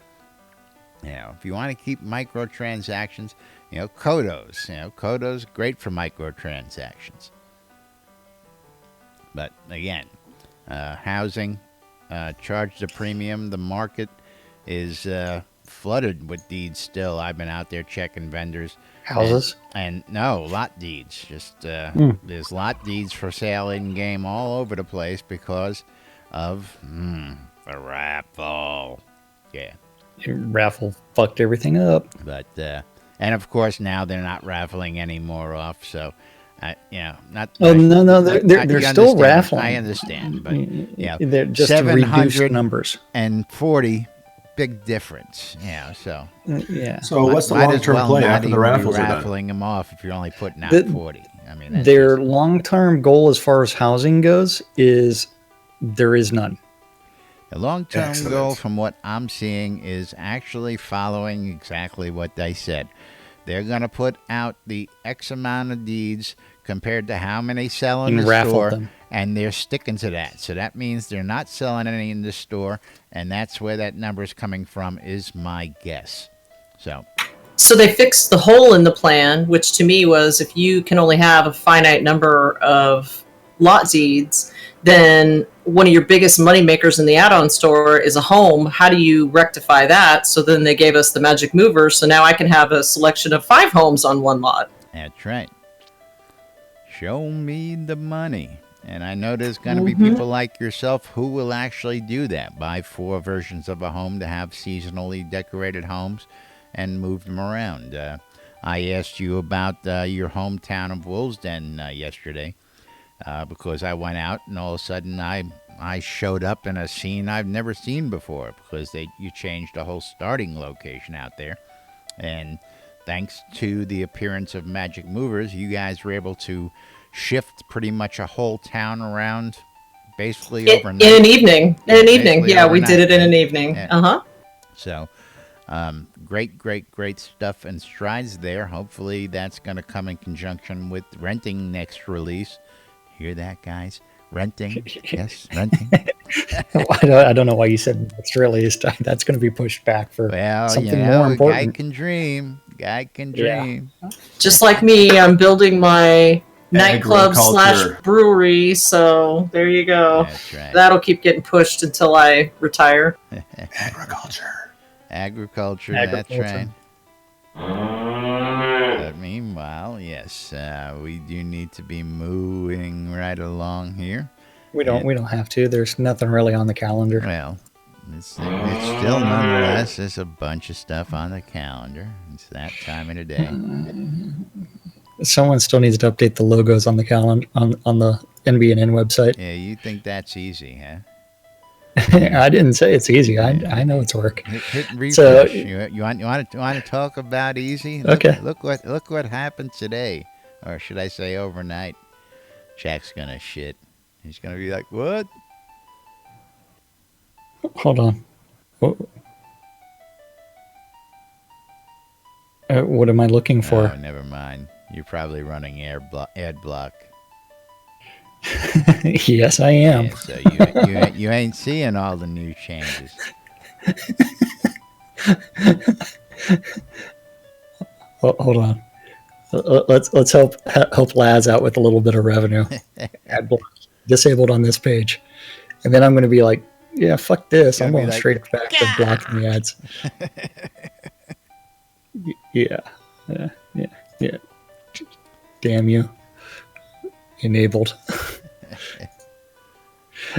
If you want to keep microtransactions, Kodos. Kodos, great for microtransactions. But again, housing, charge the premium. The market is flooded with deeds still. I've been out there checking vendors. Houses? And no, lot deeds. Just there's lot deeds for sale in game all over the place because of the raffle. Yeah. Raffle fucked everything up. But and of course now they're not raffling any more off. So, not. Oh no, they're still raffling. I understand, but they're just reduced numbers. And 40, big difference. So So what's the long-term play after the raffles are done? Raffling them off if you're only putting out 40. I mean, their long-term goal as far as housing goes is there is none. The long-term goal, from what I'm seeing, is actually following exactly what they said. They're going to put out the X amount of deeds compared to how many sell in the store, and they're sticking to that. So that means they're not selling any in the store, and that's where that number is coming from, is my guess. So they fixed the hole in the plan, which to me was, if you can only have a finite number of lot deeds, then one of your biggest money makers in the add-on store is a home. How do you rectify that? So then they gave us the magic mover. So now I can have a selection of 5 homes on one lot. That's right. Show me the money. And I know there's going to be people like yourself who will actually do that. Buy 4 versions of a home to have seasonally decorated homes and move them around. I asked you about your hometown of Woolsden yesterday. Because I went out and all of a sudden I showed up in a scene I've never seen before, because you changed the whole starting location out there. And thanks to the appearance of Magic Movers, you guys were able to shift pretty much a whole town around basically overnight. In an evening. Yeah, overnight. We did it in an evening. Yeah. So great stuff and strides there. Hopefully that's going to come in conjunction with renting next release. Hear that, guys? Renting. Yes, renting. I don't know why you said next release. That's going to be pushed back for something more important. Guy can dream. Yeah. Just like me, I'm building my nightclub / brewery, so there you go. That's right. That'll keep getting pushed until I retire. Agriculture, that's right. But meanwhile, yes, we do need to be moving right along here. We don't have to. There's nothing really on the calendar. Well, it's still nonetheless, there's a bunch of stuff on the calendar. It's that time of the day. Someone still needs to update the logos on the calendar on the NBNN website. Yeah, you think that's easy, huh? I didn't say it's easy. I know it's work. Hit refresh. So- you want to talk about easy? Okay. Look what happened today, or should I say overnight? Jack's gonna shit. He's gonna be like, what? Hold on. What am I looking for? Oh, never mind. You're probably running ad block. Yes, I am. Yeah, so you ain't seeing all the new changes. Hold on. Let's help Laz out with a little bit of revenue. Ad block disabled on this page, and then I'm going to be like, yeah, fuck this. I'm going straight back to blocking the ads. Yeah. Damn you. Enabled.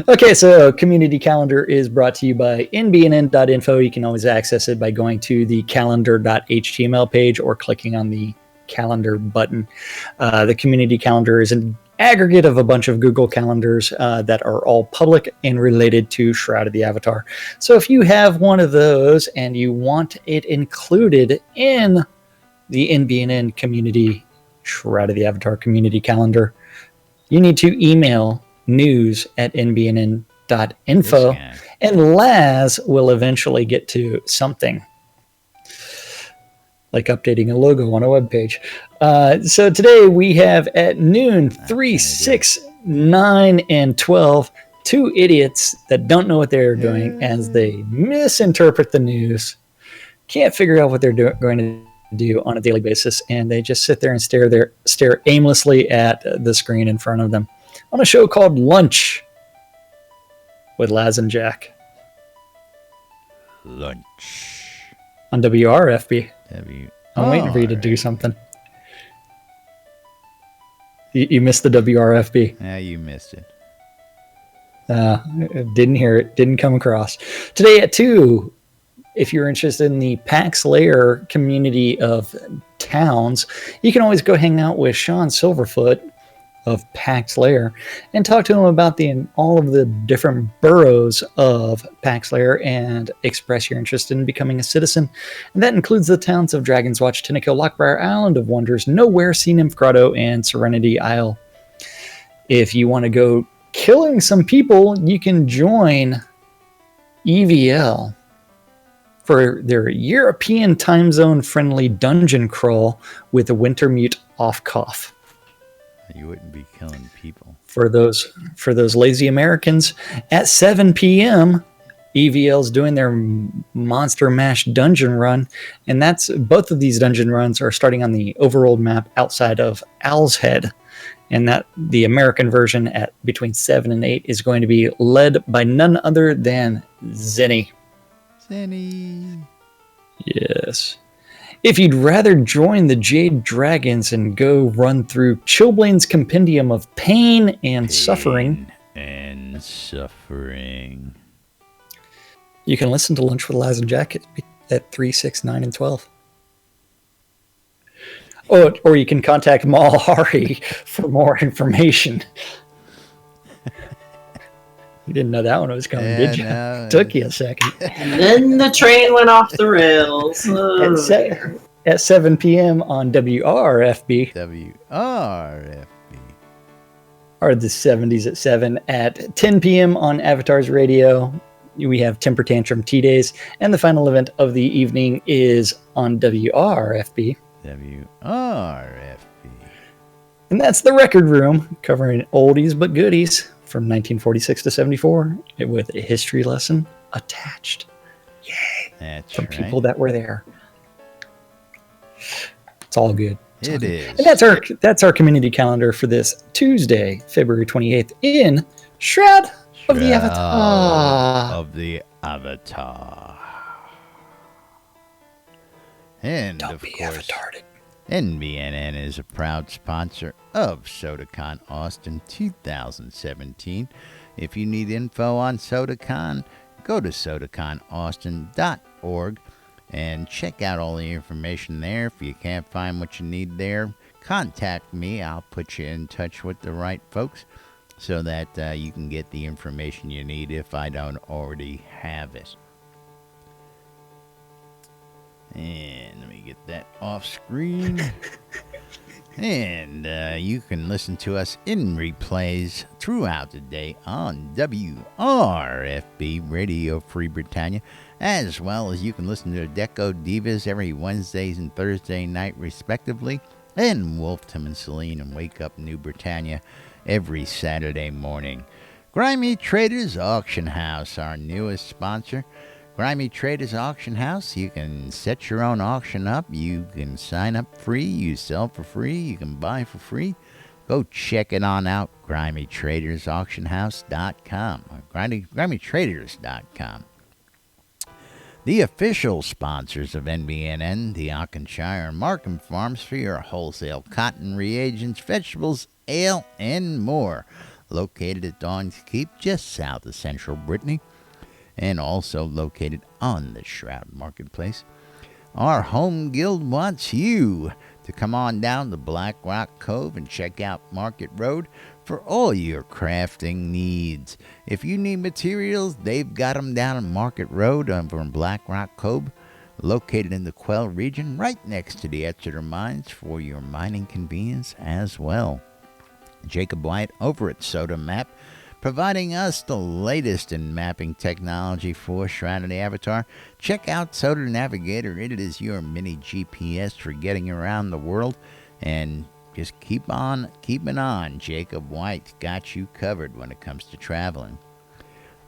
Okay, so community calendar is brought to you by nbnn.info. You can always access it by going to the calendar.html page or clicking on the calendar button. The community calendar is an aggregate of a bunch of Google calendars that are all public and related to Shroud of the Avatar. So if you have one of those and you want it included in the NBNN community Shroud of the Avatar community calendar, you need to email news@nbnn.info, and Laz will eventually get to something like updating a logo on a web page. So today we have at noon 3, 6, 9, and 12 two idiots that don't know what they're doing as they misinterpret the news, can't figure out what they're going to do on a daily basis, and they just sit there and stare aimlessly at the screen in front of them on a show called Lunch with Laz and Jack. Lunch. On WRFB. I'm waiting for you to do something. You missed the WRFB. Yeah, you missed it. Didn't hear it. Didn't come across. Today at 2, if you're interested in the Pax Layer community of towns, you can always go hang out with Sean Silverfoot of Pax Layer and talk to him about all of the different boroughs of Pax Layer and express your interest in becoming a citizen. And that includes the towns of Dragon's Watch, Tinnakill, Lockbriar, Island of Wonders, Nowhere, Sea Nymph Grotto, and Serenity Isle. If you want to go killing some people, you can join EVL for their European time zone friendly dungeon crawl with a Wintermute off cough. You wouldn't be killing people. For those lazy Americans, at 7 p.m., EVL's doing their Monster Mash dungeon run, and both of these dungeon runs are starting on the overworld map outside of Owl's Head, and that the American version at between 7 and 8 is going to be led by none other than Zenny. Zenny. Yes. If you'd rather join the Jade Dragons and go run through Chilblain's Compendium of Pain and Suffering, you can listen to Lunch with Laz and Jack at 3, 6, 9, and 12. Or you can contact Mal Hari for more information. You didn't know that one was coming, did you? No. Took you a second. And then the train went off the rails. At 7 p.m. on WRFB. WRFB. Are the 70s at 7. At 10 p.m. on Avatars Radio, we have Temper Tantrum Tea-Days. And the final event of the evening is on WRFB. WRFB. And that's the Record Room, covering oldies but goodies from 1946 to 74 with a history lesson attached. Yay! That's from right. people that were there. It's all good. It is. And that's our community calendar for this Tuesday, February 28th in Shroud of the Avatar. Of the Avatar. And Don't of be course, avatarded. NBNN is a proud sponsor of SodaCon Austin 2017. If you need info on SodaCon, go to sodaconaustin.org and check out all the information there. If you can't find what you need there, contact me. I'll put you in touch with the right folks. so that you can get the information you need if I don't already have it. And let me get that off screen. And you can listen to us in replays throughout the day on WRFB Radio Free Britannia, as well as you can listen to Deco Divas every Wednesdays and Thursday night, respectively, and Wolf, Tim, and Celine and Wake Up New Britannia every Saturday morning. Grimy Traders Auction House, our newest sponsor. Grimy Traders Auction House, you can set your own auction up. You can sign up free. You sell for free. You can buy for free. Go check it on out, GrimyTradersAuctionHouse.com or GrimyTraders.com. The official sponsors of NBNN, the Auchenshire and Markham Farms, for your wholesale cotton, reagents, vegetables, ale, and more. Located at Dawn's Keep, just south of central Brittany, and also located on the Shroud Marketplace. Our home guild wants you to come on down to Black Rock Cove and check out Market Road for all your crafting needs. If you need materials, they've got them down on Market Road over in Black Rock Cove, located in the Quell region, right next to the Exeter Mines for your mining convenience as well. Jacob White over at Soda Map, providing us the latest in mapping technology for Shroud Avatar. Check out Soda Navigator. It is your mini GPS for getting around the world. And just keep on keeping on. Jacob White got you covered when it comes to traveling.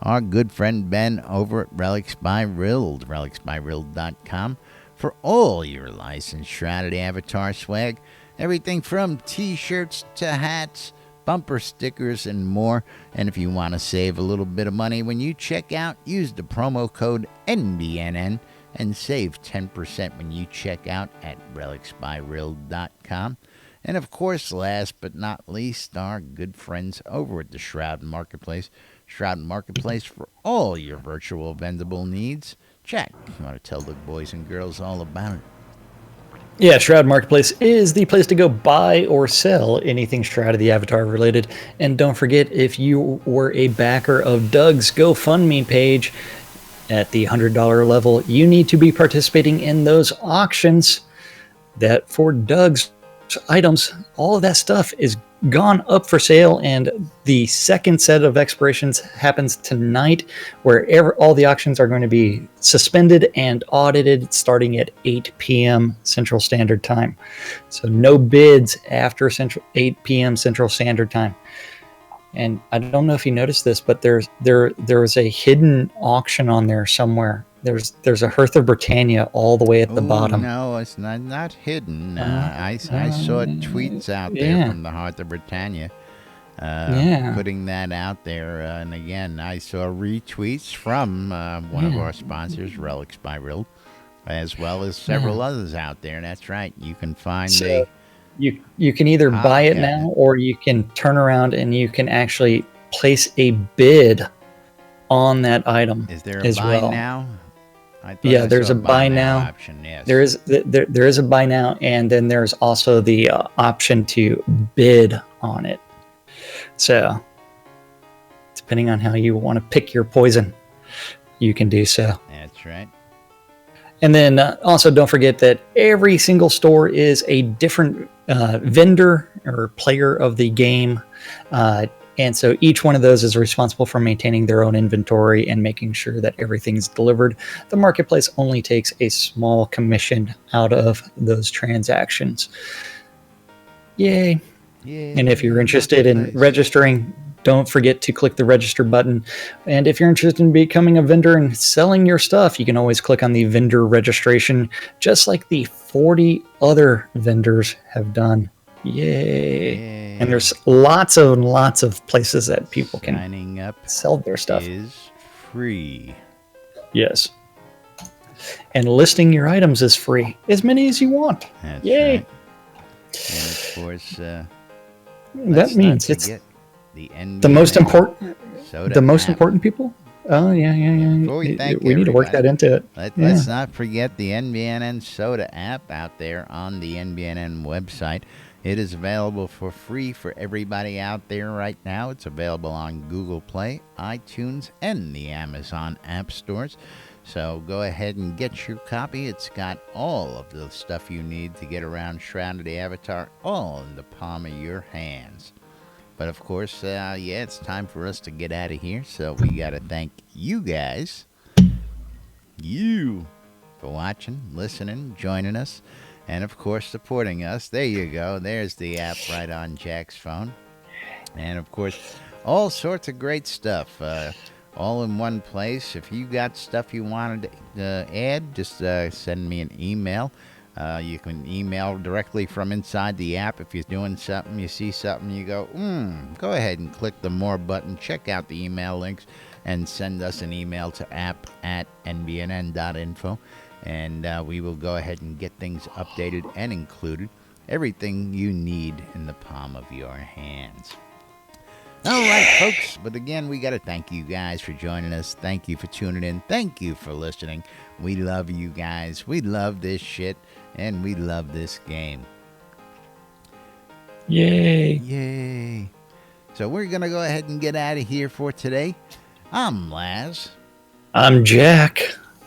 Our good friend Ben over at Relics by Rild, relicsbyrild.com, for all your licensed Shroud Avatar swag. Everything from t-shirts to hats, bumper stickers, and more. And if you want to save a little bit of money when you check out, use the promo code NBNN and save 10% when you check out at relicsbyrild.com. And of course, last but not least, our good friends over at the Shroud Marketplace. Shroud Marketplace for all your virtual vendable needs. Jack, you want to tell the boys and girls all about it? Yeah, Shroud Marketplace is the place to go buy or sell anything Shroud of the Avatar related. And don't forget, if you were a backer of Doug's GoFundMe page at the $100 level, you need to be participating in those auctions. That for Doug's items, all of that stuff is gone up for sale, and the second set of expirations happens tonight, where all the auctions are going to be suspended and audited starting at 8 p.m. Central Standard Time. So no bids after 8 p.m. Central Standard Time. And I don't know if you noticed this, but there is a hidden auction on there somewhere. There's a Hearth of Britannia all the way at the bottom. No, it's not hidden. I saw tweets out there from the Hearth of Britannia putting that out there. And again, I saw retweets from one of our sponsors, Relics by Rill, as well as several others out there. That's right. You can find You can either buy it now, or you can turn around and you can actually place a bid on that item. Is there a buy now? Yeah, there's a buy now option. Yes. There is a buy now, and then there's also the option to bid on it. So, depending on how you want to pick your poison, you can do so. That's right. And then also don't forget that every single store is a different vendor or player of the game. And so each one of those is responsible for maintaining their own inventory and making sure that everything's delivered. The marketplace only takes a small commission out of those transactions. Yay. And if you're interested in registering, don't forget to click the register button. And if you're interested in becoming a vendor and selling your stuff, you can always click on the vendor registration, just like the 40 other vendors have done. Yay. And there's lots of places that people can signing up sell their stuff. Is free. Yes. And listing your items is free. As many as you want. That's Yay. Right. And of course, that means it's the most important. Soda the most app. important people. Oh yeah. We need to work that into it. Let's not forget the NBNN Soda app out there on the NBNN website. It is available for free for everybody out there right now. It's available on Google Play, iTunes, and the Amazon App Stores. So go ahead and get your copy. It's got all of the stuff you need to get around Shroud of the Avatar, all in the palm of your hands. But of course, it's time for us to get out of here. So we got to thank you guys, for watching, listening, joining us, and of course supporting us. There you go. There's the app right on Jack's phone. And of course, all sorts of great stuff. All in one place. If you got stuff you wanted to add, just send me an email. You can email directly from inside the app. If you're doing something, you see something, you go, go ahead and click the more button. Check out the email links and send us an email to app@nbnn.info. And we will go ahead and get things updated and included. Everything you need in the palm of your hands. All right, folks. But again, we got to thank you guys for joining us. Thank you for tuning in. Thank you for listening. We love you guys. We love this shit, and we love this game. Yay. Yay. So we're going to go ahead and get out of here for today. I'm Laz. I'm Jack.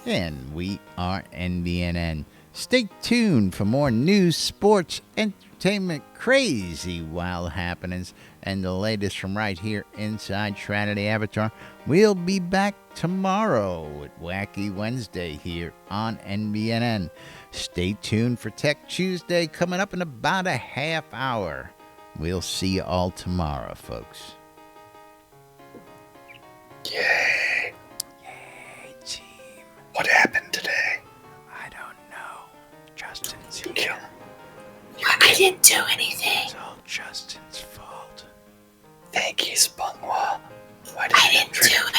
And we are NBNN. Stay tuned for more news, sports, entertainment, crazy wild happenings, and the latest from right here inside Shroud of the Avatar. We'll be back tomorrow with Wacky Wednesday here on NBNN. Stay tuned for Tech Tuesday coming up in about a half hour. We'll see you all tomorrow, folks. Yay. Yay, team. What happened today? I don't know. Justin's You here. I didn't do anything. It's all Justin's fault. Thank you, Spunkwa. I didn't do it.